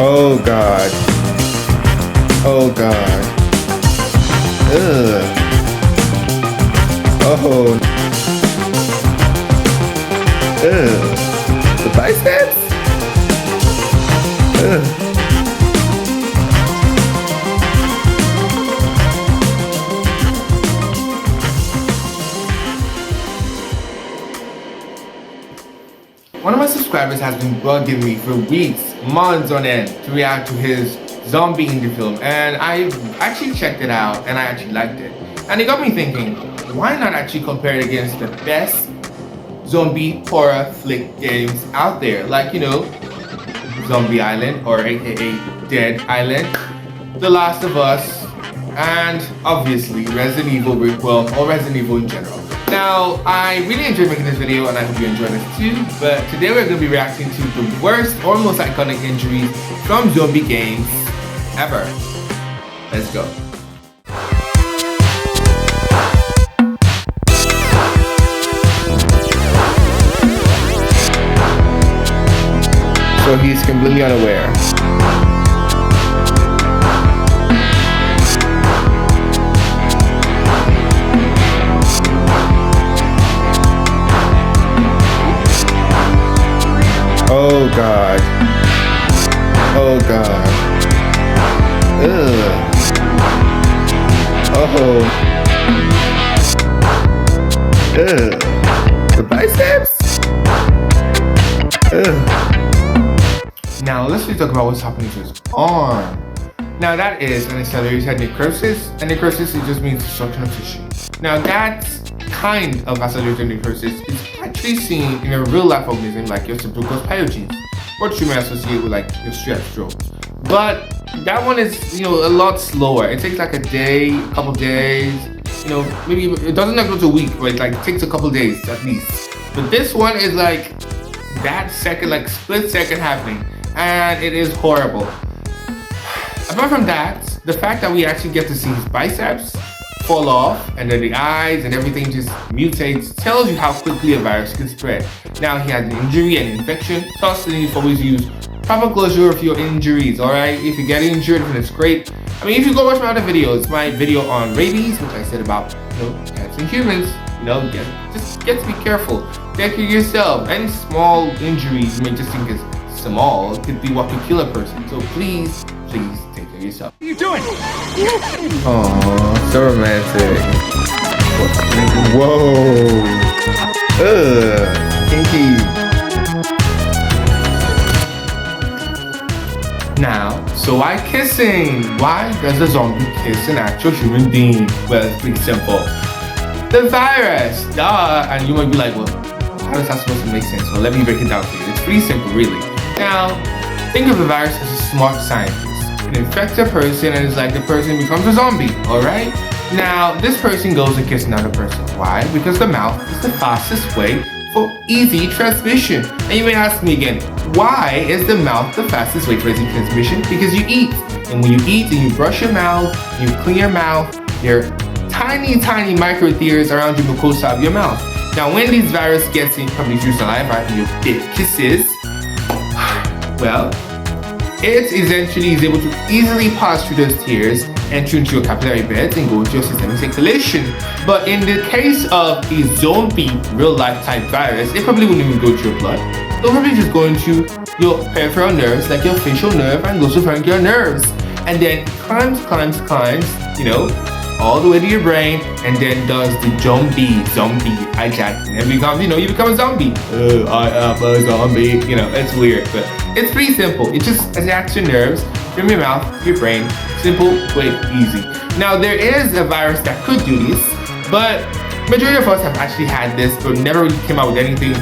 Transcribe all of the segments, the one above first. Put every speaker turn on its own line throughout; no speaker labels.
Oh God. Oh God. Ugh. Oh. Ugh. The biceps? Ugh. One of my subscribers has been bugging me for weeks, months on end to react to his zombie indie film, and I actually checked it out and I actually liked it. And it got me thinking, why not actually compare it against the best zombie horror flick games out there, like, you know, Zombie Island, or aka Dead Island, The Last of Us, and obviously Resident Evil, well, or Resident Evil in general. Now, I really enjoyed making this video and I hope you enjoyed it too, but today we're going to be reacting to the worst or most iconic injuries from zombie games ever. Let's go. So he's completely unaware. Oh God. Oh God. Ugh. Oh. Ugh. The biceps? Ugh. Now let's just talk about what's happening to his arm. Now that is an accelerated necrosis, and necrosis it just means destruction of tissue. Now that kind of accelerated necrosis is actually seen in a real life organism like your typical pyogenes, what you may associate with like your strep throat. But that one is, you know, a lot slower. It takes like a day, a couple days, you know, maybe it doesn't go to a week, but it like takes a couple days at least. But this one is like that second, like split second happening, and it is horrible. Apart from that, the fact that we actually get to see his biceps fall off and then the eyes and everything just mutates tells you how quickly a virus can spread. Now he has an injury and infection, thus you need to always use proper closure of your injuries, alright? If you get injured, then it's great. I mean, if you go watch my other videos, my video on rabies, which I said about, you know, cats and humans, you know, just get to be careful. Take care of yourself. Any small injuries, you may just think is small, could be what could kill a person. So please take care of yourself.
What are you doing?
Aww, so romantic. Whoa. Ugh, kinky. Now, so why kissing? Why does a zombie kiss an actual human being? Well, it's pretty simple. The virus, duh. And you might be like, well, how is that supposed to make sense? Well, let me break it down for you. It's pretty simple, really. Now, think of the virus as a smart scientist. It infects a person and it's like the person becomes a zombie, alright? Now, this person goes and kisses another person. Why? Because the mouth is the fastest way for easy transmission. And you may ask me again, why is the mouth the fastest way for easy transmission? Because you eat. And when you eat and you brush your mouth, you clean your mouth, there are tiny micro tears around your mucosa of your mouth. Now, when these viruses get in, probably through saliva and your big kisses, well, it essentially is able to easily pass through those tears, enter into your capillary beds and go into your systemic circulation. But in the case of a zombie real life type virus, it probably wouldn't even go to your blood. It'll probably just go into your peripheral nerves, like your facial nerve, and goes to your nerves. And then climbs, you know, all the way to your brain, and then does the zombie hijack, and becomes, you know, you become a zombie. I am a zombie. You know, it's weird, but it's pretty simple. It just attacks your nerves from your mouth, your brain. Simple, quick, easy. Now, there is a virus that could do this, but majority of us have actually had this, but never really came out with anything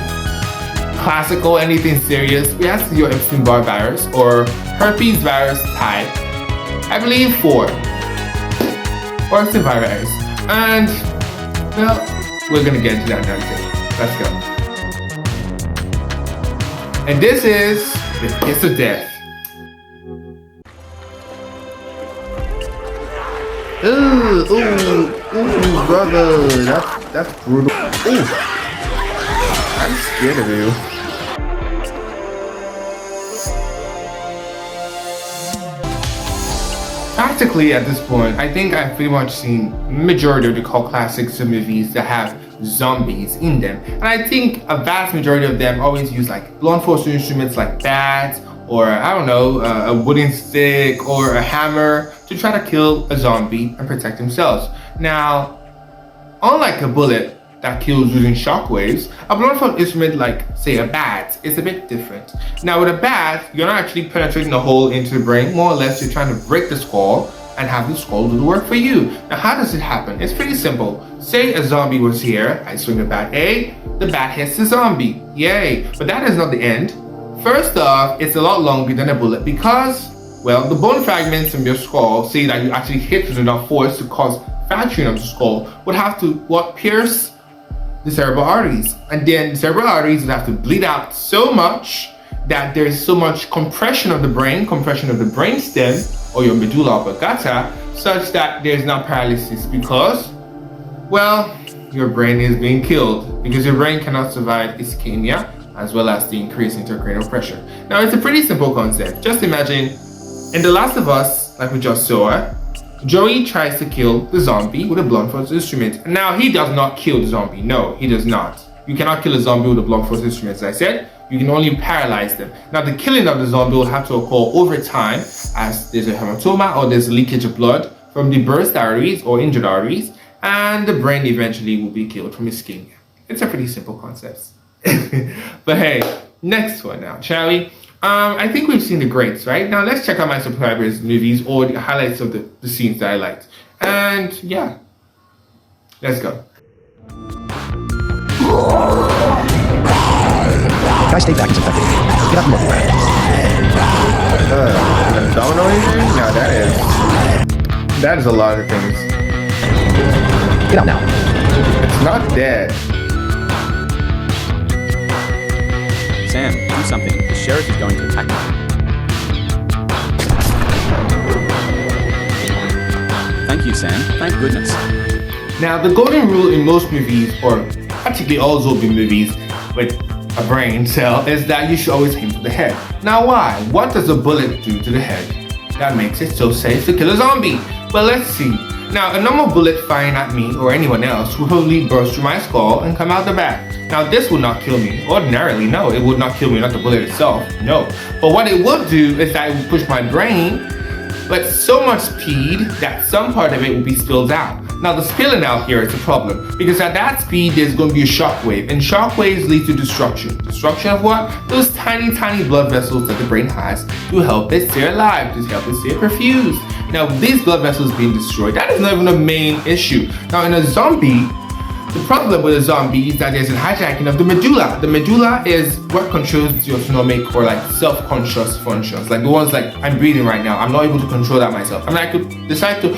classical, anything serious. We have your Epstein-Barr virus or herpes virus type, I believe 4. Or Epstein virus. And, well, we're gonna get into that another day. Let's go. And this is the kiss of death. Ooh, brother, that's brutal. Ooh, I'm scared of you. realistically, at this point, I think I've pretty much seen majority of the cult classics of movies that have zombies in them. And I think a vast majority of them always use like blunt force instruments like bats, or I don't know, a wooden stick or a hammer to try to kill a zombie and protect themselves. Now, unlike a bullet that kills using shockwaves, a blunt force instrument like, say, a bat is a bit different. Now with a bat, you're not actually penetrating a hole into the brain, more or less you're trying to break the skull and have the skull do the work for you. Now how does it happen? It's pretty simple. Say a zombie was here, I swing a bat A, the bat hits the zombie, yay. But that is not the end. First off, it's a lot longer than a bullet because, well, the bone fragments from your skull, say that you actually hit with enough force to cause fracturing of the skull, would have to pierce the cerebral arteries, and then the cerebral arteries would have to bleed out so much that there's so much compression of the brain stem or your medulla oblongata, such that there's not paralysis because, well, your brain is being killed because your brain cannot survive ischemia as well as the increased intracranial pressure. Now it's a pretty simple concept. Just imagine in The Last of Us, like we just saw, Joey tries to kill the zombie with a blunt force instrument. Now, he does not kill the zombie. No, he does not. You cannot kill a zombie with a blunt force instrument. As I said, you can only paralyze them. Now, the killing of the zombie will have to occur over time as there's a hematoma or there's a leakage of blood from the burst arteries or injured arteries, and the brain eventually will be killed from ischemia. It's a pretty simple concept. But hey, next one now, shall we? I think we've seen the greats, right? Now let's check out my subscribers' movies or the highlights of the scenes that I liked. And yeah, let's go.
Guys, stay back, it's infected. Get up and move.
Domino injury? No, that is a lot of things.
Get out now.
It's not dead.
Sam, do something. The sheriff is going to attack you. Thank you, Sam. Thank goodness.
Now, the golden rule in most movies, or practically all zombie movies with a brain cell, is that you should always aim for the head. Now, why? What does a bullet do to the head that makes it so safe to kill a zombie? Well, let's see. Now, a normal bullet firing at me or anyone else will probably burst through my skull and come out the back. Now, this would not kill me. Ordinarily, no, it would not kill me, not the bullet itself, no. But what it would do is that it would push my brain with so much speed that some part of it will be spilled out. Now, the spilling out here is a problem because at that speed, there's going to be a shockwave, and shockwaves lead to destruction. Destruction of what? Those tiny, tiny blood vessels that the brain has to help it stay alive, to help it stay perfused. Now, these blood vessels being destroyed, that is not even the main issue. Now, in a zombie, the problem with a zombie is that there's a hijacking of the medulla. The medulla is what controls your autonomic or like self-conscious functions. Like the ones like I'm breathing right now. I'm not able to control that myself. I mean, I could decide to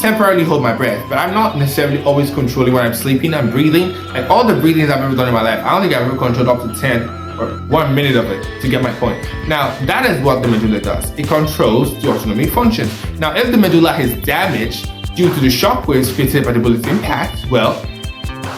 temporarily hold my breath, but I'm not necessarily always controlling when I'm sleeping. I'm breathing. Like all the breathings I've ever done in my life, I don't think I've ever controlled up to 10 or 1 minute of it to get my point. Now, that is what the medulla does. It controls the autonomic functions. Now, if the medulla is damaged due to the shockwaves created by the bullet's impact, well,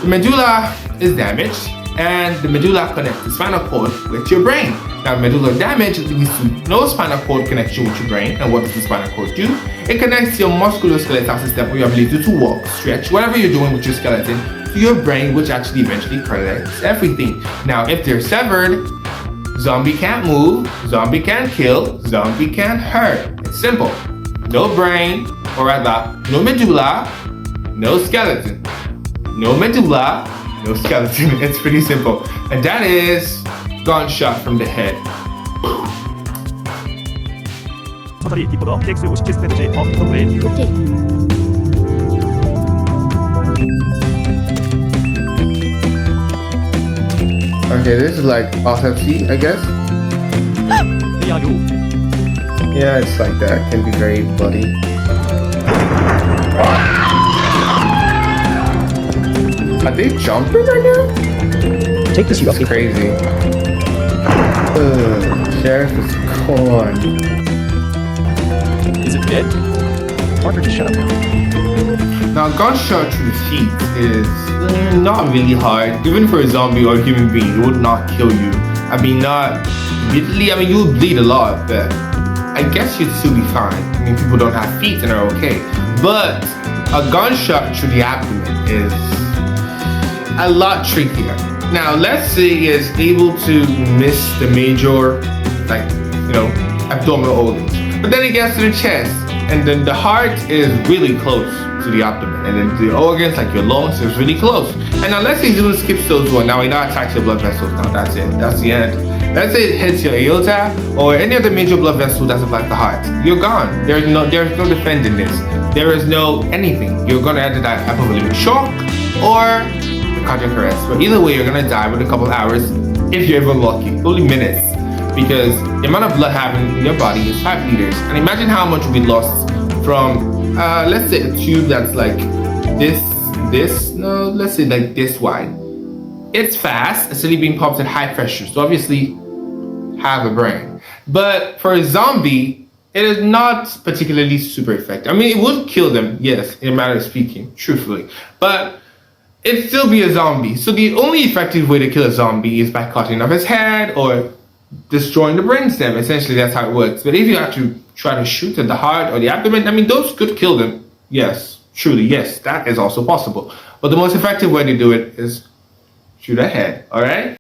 the medulla is damaged and the medulla connects the spinal cord with your brain. Now, medulla damage leads to no spinal cord connection with your brain. And what does the spinal cord do? It connects your musculoskeletal system or your ability to walk, stretch, whatever you're doing with your skeleton, to your brain, which actually eventually connects everything. Now, if they're severed, zombie can't move, zombie can't kill, zombie can't hurt. It's simple. No brain, or rather, no medulla, no skeleton. No medulla, no skeleton. It's pretty simple. And that is gunshot from the head. Okay, this is like autopsy, I guess. Yeah, it's like that. It can be very bloody. Are they jumping right now?
Take this, you
That's crazy. Sheriff is gone.
Is it dead?
Parker, just shut up now.
Now, gunshot to the feet is not really hard. Even for a zombie or a human being, it would not kill you. I mean, not immediately. I mean, you would bleed a lot, but I guess you'd still be fine. I mean, people don't have feet and are okay. But a gunshot through the abdomen is a lot trickier. Now, let's say he is able to miss the major, like, abdominal organs. But then it gets to the chest, and then the heart is really close to the abdomen, and then the organs like your lungs is really close. And now let's say he skips those one. Now it now attacks your blood vessels. Now that's it. That's the end. Let's say it hits your aorta or any other major blood vessel that's like the heart. You're gone. There's no defending this. There is no anything. You're gonna either die of hypovolemic shock or the cardiac arrest. But either way, you're gonna die within a couple of hours if you're even lucky. Only minutes. Because the amount of blood having in your body is 5 liters. And imagine how much we lost from, let's say a tube that's like let's say like this wide. It's fast, it's only being pumped at high pressure. So obviously have a brain. But for a zombie, it is not particularly super effective. I mean, it would kill them, yes, in a matter of speaking, truthfully. But it'd still be a zombie. So the only effective way to kill a zombie is by cutting off his head or destroying the brainstem. Essentially, that's how it works. But if you actually try to shoot at the heart or the abdomen, I mean, those could kill them. Yes, truly, yes, that is also possible. But the most effective way to do it is shoot ahead, all right?